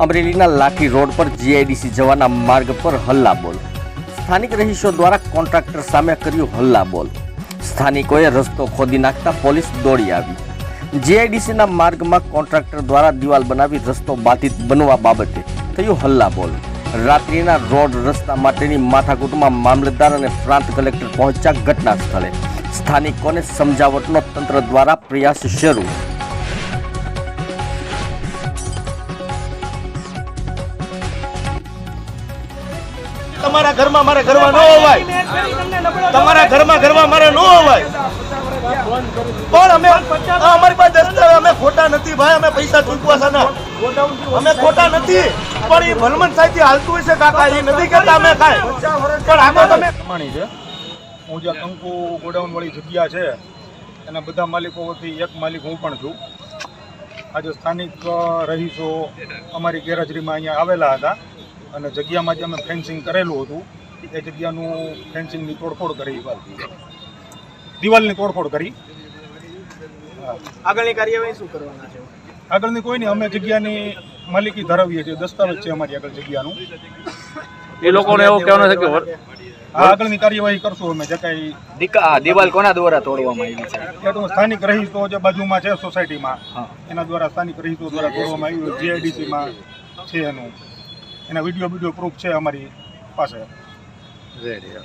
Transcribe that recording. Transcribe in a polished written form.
અમરેલીના લાઠી રોડ પર જીઆઈડીસી જવાના માર્ગ પર હલ્લાબોલ. સ્થાનિક રહીશો દ્વારા કોન્ટ્રાક્ટર સામે કર્યું હલ્લાબોલ. સ્થાનિકોએ રસ્તો ખોદી નાખતા પોલીસ દોડી આવી. જીઆઈડીસીના માર્ગમાં કોન્ટ્રાક્ટર દ્વારા દિવાલ બનાવી રસ્તો બાધિત બનવા બાબતે થયું હલ્લાબોલ. રાત્રિના રોડ રસ્તા માટેની માથાકૂટમાં મામલતદાર અને પ્રાંત કલેક્ટર પહોંચ્યા ઘટના સ્થળે. સ્થાનિકોને સમજાવટનો તંત્ર દ્વારા પ્રયાસ શરૂ. તમારા ઘરમાં મારે ઘરમાં ન હોવાય, તમારા ઘરમાં મારે ન હોવાય, પણ અમે અમારી પાસે દસ્તાવેજ, અમે ખોટા નથી ભાઈ, અમે પૈસા ચૂકવા છે ને, અમે ખોટા નથી, પણ એ ભલમન સાહેબ હાલતું હોય છે કાકા, એ નથી કહેતા અમે કાંઈ, પણ આમાં તમે પ્રમાણી છે. હું જે કંકુ ગોડાઉન વાળી જગ્યા છે એના બધા માલિકો વતી એક માલિક હું પણ છું. આજે સ્થાનિક રહીશો અમારી ગેરહાજરીમાં અહીંયા આવેલા હતા અને જગ્યામાં જે અમે ફેન્સિંગ કરેલું હતું એ જગ્યાનું ફેન્સિંગની તોડફોડ કરી, દિવાલની તોડફોડ કરી. આગળની કાર્યવાહી શું કરવાના છે? આગળની કોઈ નહીં, અમે જગ્યાની માલિકી ધરાવીએ છીએ, દસ્તાવેજ છે અમારી આગળ જગ્યાનું. એ લોકોને એવું કહેવાનું છે કે આગળની કાર્યવાહી કરશું અમે. જે કાંઈ દિવાલ કોના દ્વારા તોડવામાં આવી છે? એ તો સ્થાનિક રહીશો જે બાજુમાં છે સોસાયટીમાં એના દ્વારા, સ્થાનિક રહીશો દ્વારા તોડવામાં આવ્યું. જીઆઈડીસીમાં છે એનું, એના વિડીયો પ્રૂફ છે અમારી પાસે. રેડી.